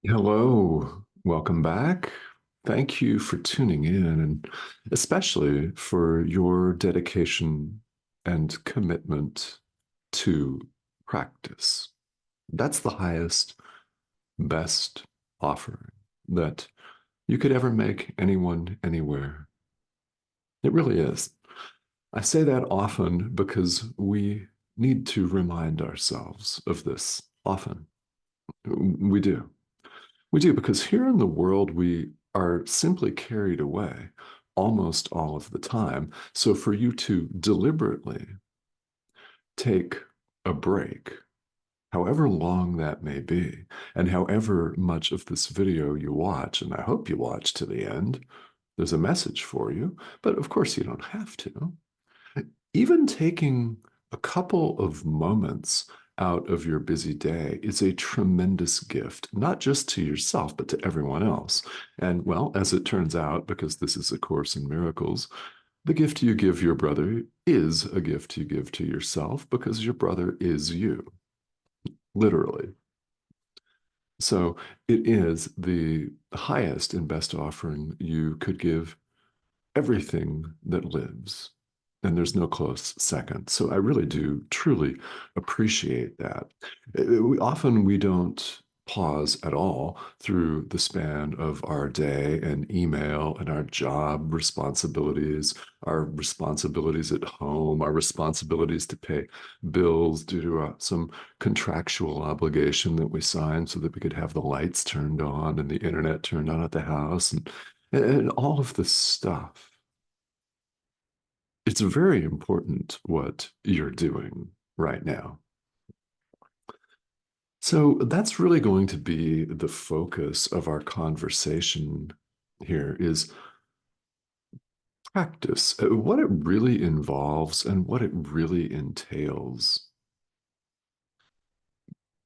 Hello, welcome back. Thank you for tuning in and especially for your dedication and commitment to practice. That's the highest, best offering that you could ever make anyone anywhere. It really is. I say that often because we need to remind ourselves of this often. We do. We do, because here in the world, we are simply carried away almost all of the time. So for you to deliberately take a break, however long that may be, and however much of this video you watch, and I hope you watch to the end, there's a message for you, but of course you don't have to. Even taking a couple of moments out of your busy day is a tremendous gift, not just to yourself, but to everyone else. And well, as it turns out, because this is a course in miracles, the gift you give your brother is a gift you give to yourself because your brother is you, literally. So it is the highest and best offering you could give everything that lives. And there's no close second. So I really do truly appreciate that. Often we don't pause at all through the span of our day and email and our job responsibilities, our responsibilities at home, our responsibilities to pay bills due to some contractual obligation that we signed so that we could have the lights turned on and the internet turned on at the house and all of this stuff. It's very important what you're doing right now. So that's really going to be the focus of our conversation here is practice, what it really involves and what it really entails.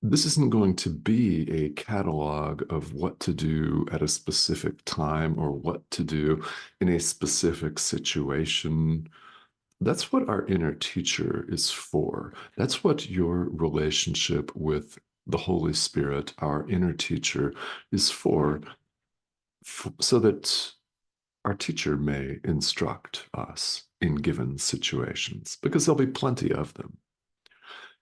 This isn't going to be a catalog of what to do at a specific time or what to do in a specific situation. That's what our inner teacher is for. That's what your relationship with the Holy Spirit, our inner teacher, is for, so that our teacher may instruct us in given situations, because there'll be plenty of them.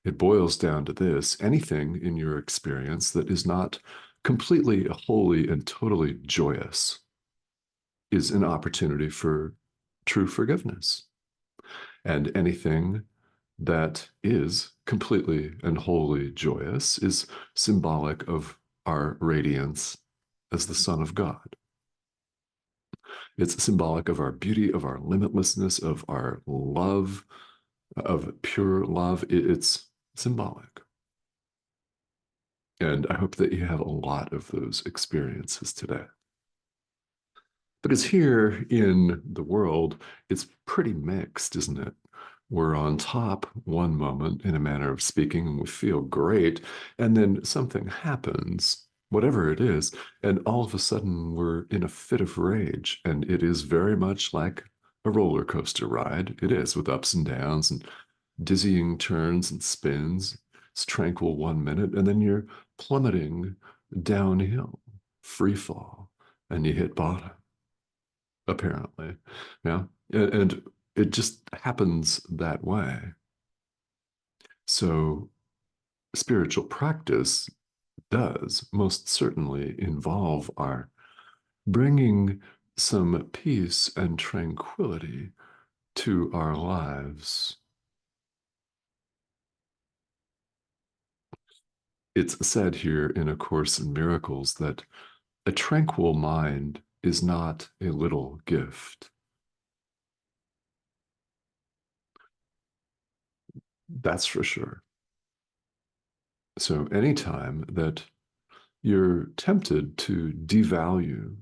It boils down to this: anything in your experience that is not completely, wholly, and totally joyous is an opportunity for true forgiveness. And anything that is completely and wholly joyous is symbolic of our radiance as the Son of God. It's symbolic of our beauty, of our limitlessness, of our love, of pure love. It's symbolic. And I hope that you have a lot of those experiences today. Because here in the world, it's pretty mixed, isn't it? We're on top one moment, in a manner of speaking, and we feel great. And then something happens, whatever it is, and all of a sudden we're in a fit of rage. And it is very much like a roller coaster ride. It is, with ups and downs and dizzying turns and spins. It's tranquil 1 minute, and then you're plummeting downhill, free fall, and you hit bottom, apparently. Yeah. And it just happens that way. So spiritual practice does most certainly involve our bringing some peace and tranquility to our lives. It's said here in A Course in Miracles that a tranquil mind is not a little gift. That's for sure. So anytime that you're tempted to devalue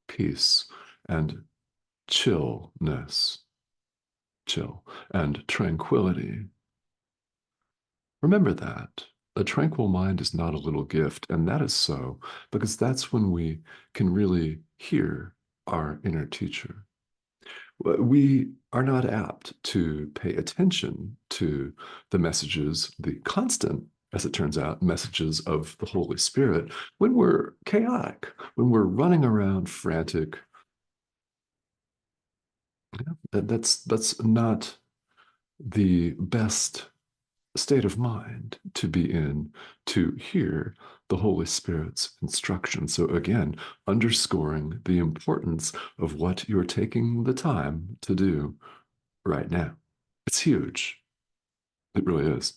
peace and chillness, chill, and tranquility, remember that. A tranquil mind is not a little gift, and that is so because that's when we can really hear our inner teacher. We are not apt to pay attention to the messages, the constant as it turns out, messages of the Holy Spirit when we're chaotic, when we're running around frantic. That's not the best state of mind to be in to hear the Holy Spirit's instruction. So, again, underscoring the importance of what you're taking the time to do right now. It's huge. It really is.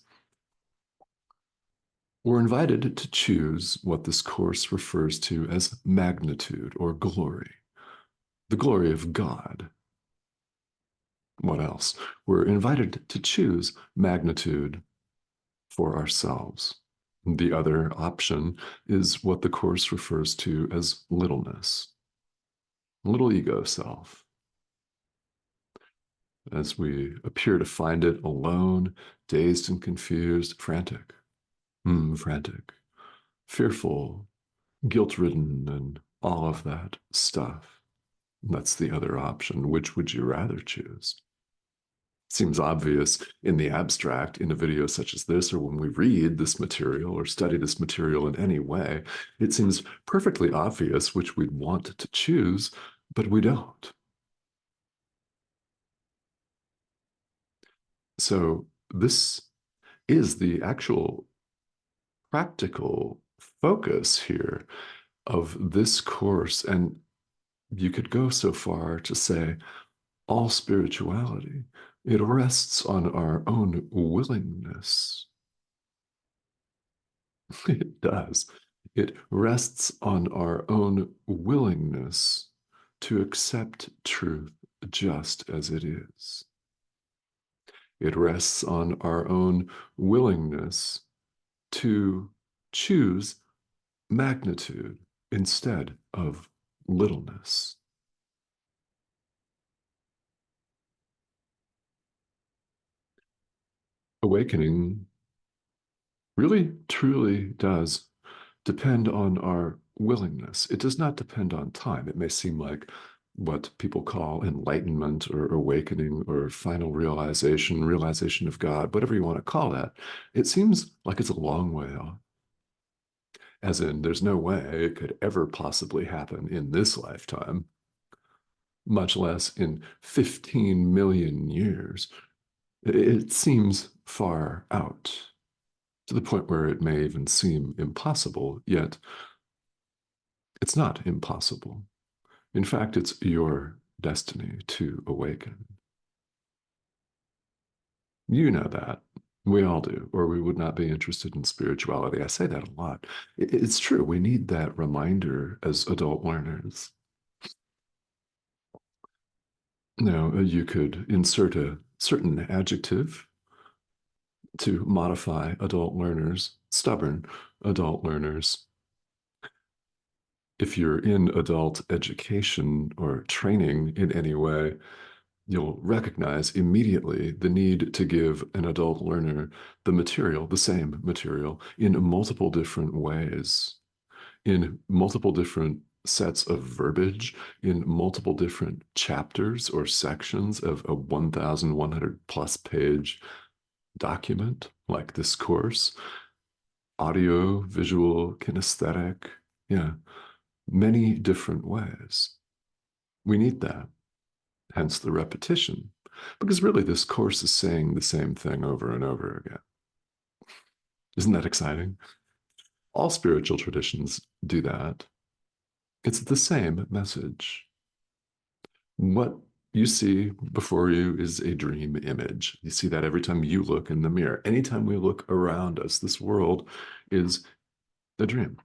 We're invited to choose what this course refers to as magnitude or glory, the glory of God. What else? We're invited to choose magnitude for ourselves. The other option is what the Course refers to as littleness, little ego self, as we appear to find it alone, dazed and confused, frantic, frantic, fearful, guilt ridden, and all of that stuff. That's the other option. Which would you rather choose? Seems obvious in the abstract in a video such as this, or when we read this material or study this material in any way. It seems perfectly obvious which we'd want to choose, but we don't. So, this is the actual practical focus here of this course. And you could go so far to say all spirituality, it rests on our own willingness. It does. It rests on our own willingness to accept truth just as it is. It rests on our own willingness to choose magnitude instead of littleness. Awakening really, truly does depend on our willingness. It does not depend on time. It may seem like what people call enlightenment or awakening or final realization, realization of God, whatever you want to call that. It seems like it's a long way off. As in, there's no way it could ever possibly happen in this lifetime, much less in 15 million years. It seems far out to the point where it may even seem impossible, yet it's not impossible. In fact, it's your destiny to awaken. You know that. We all do, or we would not be interested in spirituality. I say that a lot. It's true. We need that reminder as adult learners. Now, you could insert a certain adjective to modify adult learners, stubborn adult learners. If you're in adult education or training in any way, you'll recognize immediately the need to give an adult learner the material, the same material, in multiple different ways, in multiple different sets of verbiage, in multiple different chapters or sections of a 1,100 plus page document like this course, audio, visual, kinesthetic, yeah, many different ways. We need that. Hence the repetition. Because really, this course is saying the same thing over and over again. Isn't that exciting? All spiritual traditions do that. It's the same message. What you see before you is a dream image. You see that every time you look in the mirror. Anytime we look around us, this world is a dream.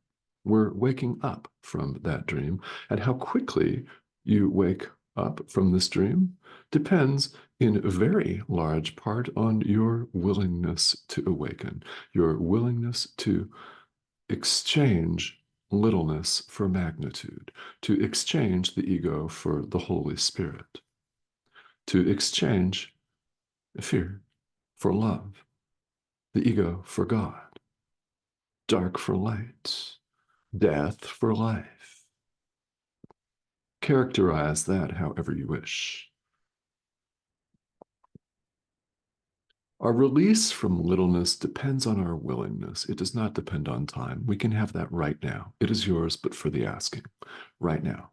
We're waking up from that dream. And how quickly you wake up from this dream depends in a very large part on your willingness to awaken, your willingness to exchange littleness for magnitude, to exchange the ego for the Holy Spirit, to exchange fear for love, the ego for God, dark for light, death for life. Characterize that however you wish. Our release from littleness depends on our willingness. It does not depend on time. We can have that right now. It is yours, but for the asking, right now.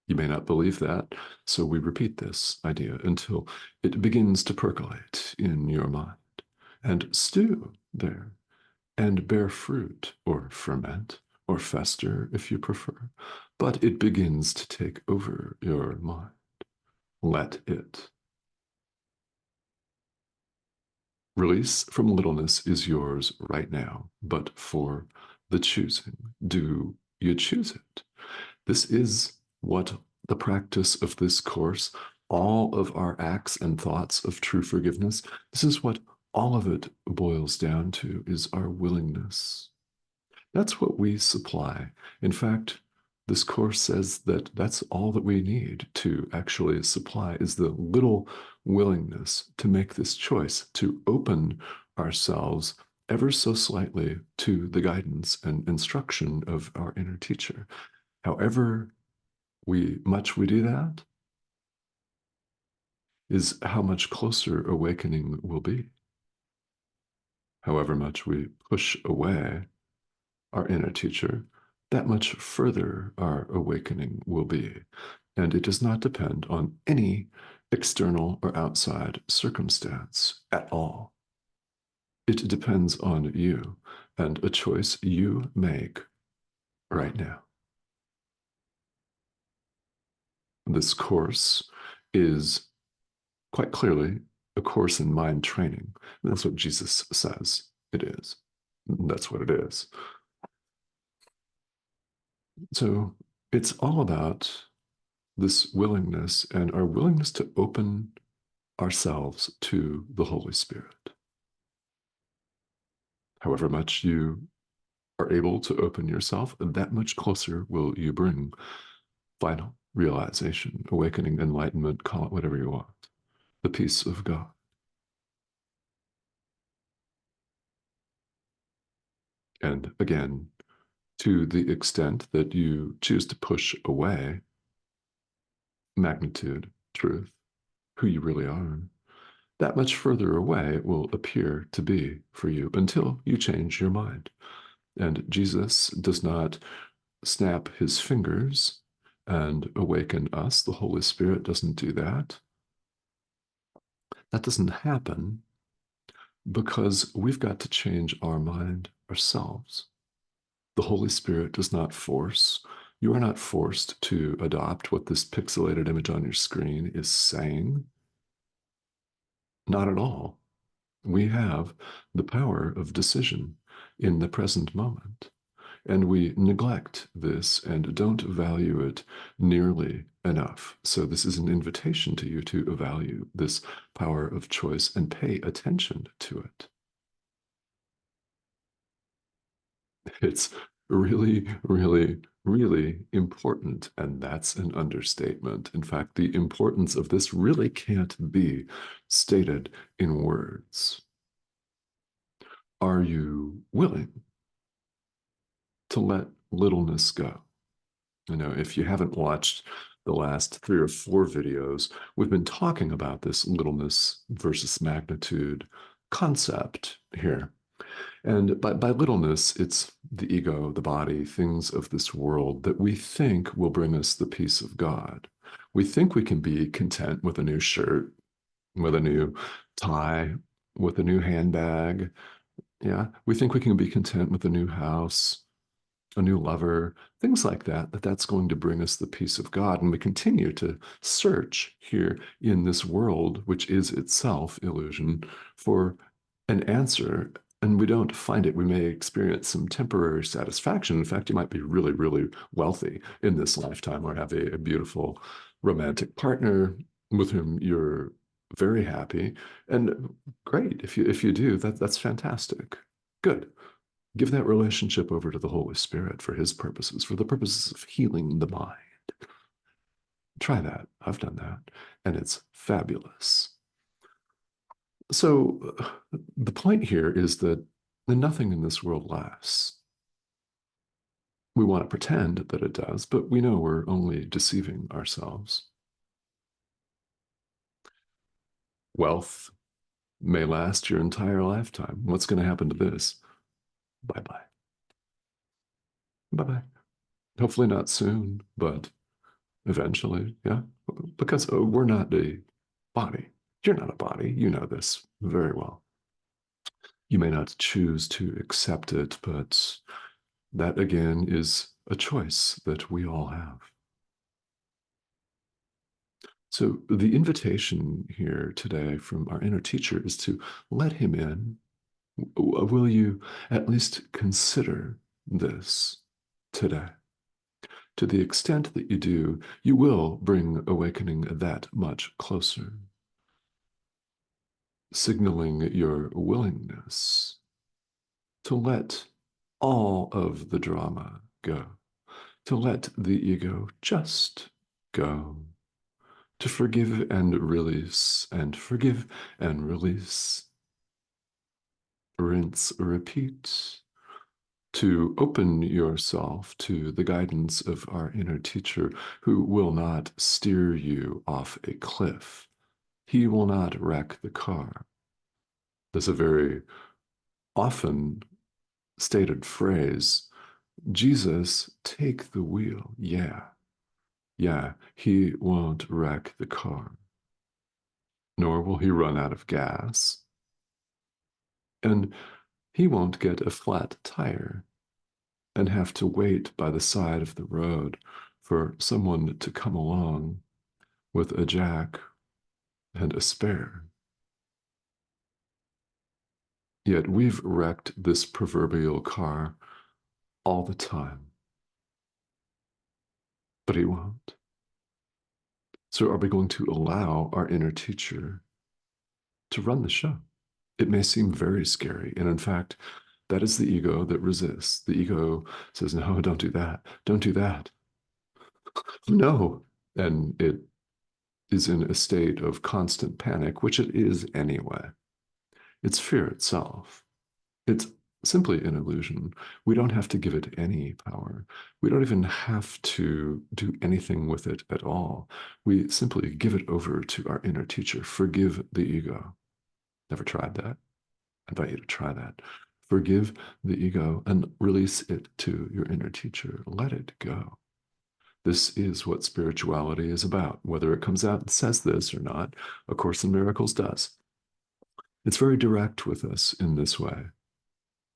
You may not believe that, so we repeat this idea until it begins to percolate in your mind and stew there and bear fruit or ferment or fester if you prefer. But it begins to take over your mind. Let it. Release from littleness is yours right now, but for the choosing. Do you choose it? This is what the practice of this course, all of our acts and thoughts of true forgiveness, this is what all of it boils down to is our willingness. That's what we supply. In fact, this course says that that's all that we need to actually supply is the little willingness to make this choice, to open ourselves ever so slightly to the guidance and instruction of our inner teacher. However much we do that is how much closer awakening will be. However much we push away our inner teacher, that much further our awakening will be. And it does not depend on any external or outside circumstance at all. It depends on you and a choice you make right now. This course is quite clearly a course in mind training. And that's what Jesus says it is. That's what it is. So it's all about this willingness and our willingness to open ourselves to the Holy Spirit. However much you are able to open yourself, that much closer will you bring final realization, awakening, enlightenment, call it whatever you want, the peace of God. And again, to the extent that you choose to push away magnitude, truth, who you really are, that much further away it will appear to be for you until you change your mind. And Jesus does not snap his fingers and awaken us. The Holy Spirit doesn't do that. That doesn't happen because we've got to change our mind ourselves. The Holy Spirit does not force. You are not forced to adopt what this pixelated image on your screen is saying. Not at all. We have the power of decision in the present moment. And we neglect this and don't value it nearly enough. So, this is an invitation to you to value this power of choice and pay attention to it. It's really, really, really important. And that's an understatement. In fact, the importance of this really can't be stated in words. Are you willing to let littleness go? You know, if you haven't watched the last 3 or 4 videos, we've been talking about this littleness versus magnitude concept here. And by littleness, it's the ego, the body, things of this world that we think will bring us the peace of God. We think we can be content with a new shirt, with a new tie, with a new handbag. Yeah, we think we can be content with a new house, a new lover, things like that, that's going to bring us the peace of God. And we continue to search here in this world, which is itself illusion, for an answer. And we don't find it. We may experience some temporary satisfaction. In fact, you might be really, really wealthy in this lifetime or have a beautiful romantic partner with whom you're very happy. And great, if you do, that's fantastic. Good. Give that relationship over to the Holy Spirit for his purposes, for the purposes of healing the mind. Try that. I've done that, and it's fabulous. So, the point here is that nothing in this world lasts. We want to pretend that it does, but we know we're only deceiving ourselves. Wealth, may last your entire lifetime. What's going to happen to this? Bye bye. Bye bye. Hopefully not soon, but eventually, yeah. Because we're not a body. You're not a body. You know this very well. You may not choose to accept it, but that again is a choice that we all have. So, the invitation here today from our inner teacher is to let him in. Will you at least consider this today? To the extent that you do, you will bring awakening that much closer, signaling your willingness to let all of the drama go, to let the ego just go, to forgive and forgive and release, rinse, repeat, to open yourself to the guidance of our inner teacher who will not steer you off a cliff. He will not wreck the car. There's a very often stated phrase, Jesus, take the wheel. Yeah, yeah, he won't wreck the car, nor will he run out of gas, and he won't get a flat tire and have to wait by the side of the road for someone to come along with a jack and a spare. Yet we've wrecked this proverbial car all the time, but he won't. So are we going to allow our inner teacher to run the show? It may seem very scary. And in fact, that is the ego that resists. The ego says, no, don't do that. Don't do that. No. And it is in a state of constant panic, which it is anyway. It's fear itself. It's simply an illusion. We don't have to give it any power. We don't even have to do anything with it at all. We simply give it over to our inner teacher. Forgive the ego. Never tried that? I invite you to try that. Forgive the ego and release it to your inner teacher. Let it go. This is what spirituality is about, whether it comes out and says this or not. A Course in Miracles does. It's very direct with us in this way.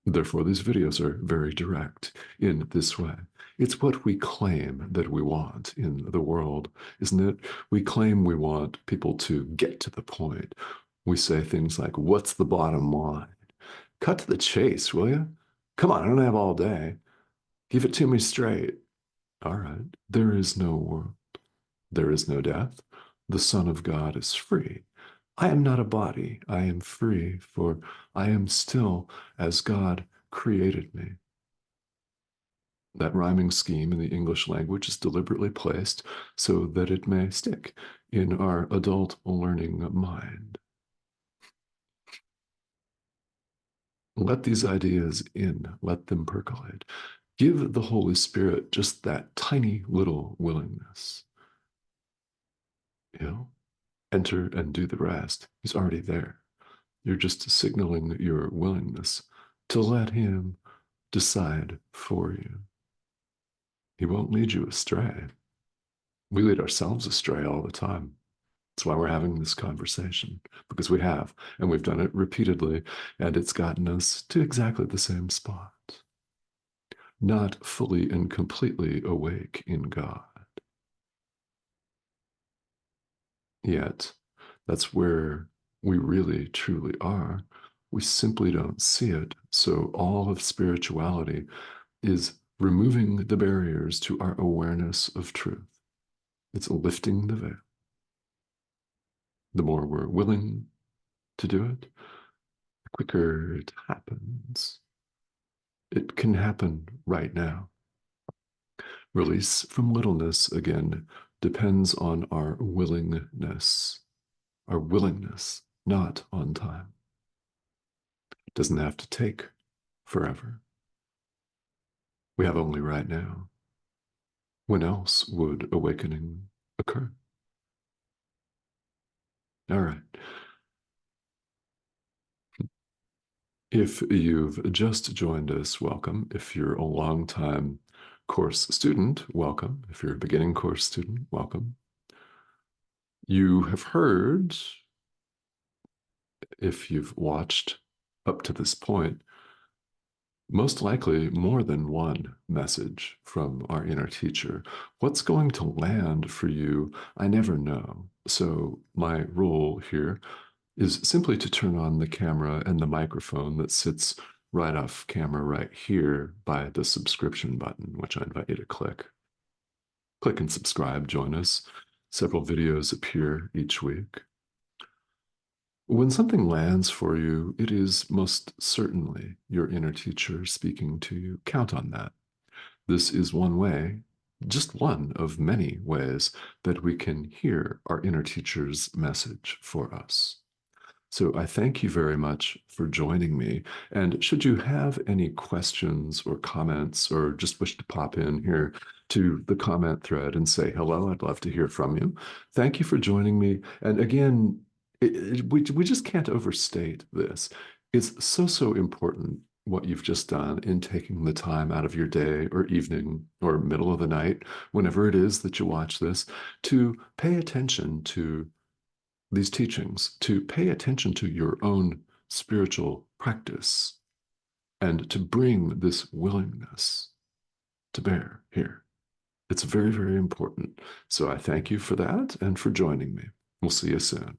Therefore, these videos are very direct in this way. It's what we claim that we want in the world, isn't it? We claim we want people to get to the point. We say things like, what's the bottom line? Cut to the chase, will you? Come on, I don't have all day. Give it to me straight. All right. There is no world. There is no death. The Son of God is free. I am not a body. I am free, for I am still as God created me. That rhyming scheme in the English language is deliberately placed so that it may stick in our adult learning mind. Let these ideas in, let them percolate. Give the Holy Spirit just that tiny little willingness. You know, enter and do the rest. He's already there. You're just signaling your willingness to let him decide for you. He won't lead you astray. We lead ourselves astray all the time. That's why we're having this conversation, because we have, and we've done it repeatedly, and it's gotten us to exactly the same spot. Not fully and completely awake in God. Yet, that's where we really, truly are. We simply don't see it. So all of spirituality is removing the barriers to our awareness of truth. It's lifting the veil. The more we're willing to do it, the quicker it happens. It can happen right now. Release from littleness, again, depends on our willingness, not on time. It doesn't have to take forever. We have only right now. When else would awakening occur? All right. If you've just joined us, welcome. If you're a long-time course student, welcome. If you're a beginning course student, welcome. You have heard, if you've watched up to this point, most likely more than one message from our inner teacher. What's going to land for you, I never know. So my rule here is simply to turn on the camera and the microphone that sits right off camera right here by the subscription button, which I invite you to click. Click and subscribe, join us. Several videos appear each week. When something lands for you, it is most certainly your inner teacher speaking to you. Count on that. This is one way, just one of many ways that we can hear our inner teacher's message for us. So I thank you very much for joining me. And should you have any questions or comments, or just wish to pop in here to the comment thread and say hello, I'd love to hear from you. Thank you for joining me. And again, we just can't overstate this. It's so important what you've just done in taking the time out of your day or evening or middle of the night, whenever it is that you watch this, to pay attention to these teachings, to pay attention to your own spiritual practice and to bring this willingness to bear here. It's very important. So I thank you for that and for joining me. We'll see you soon.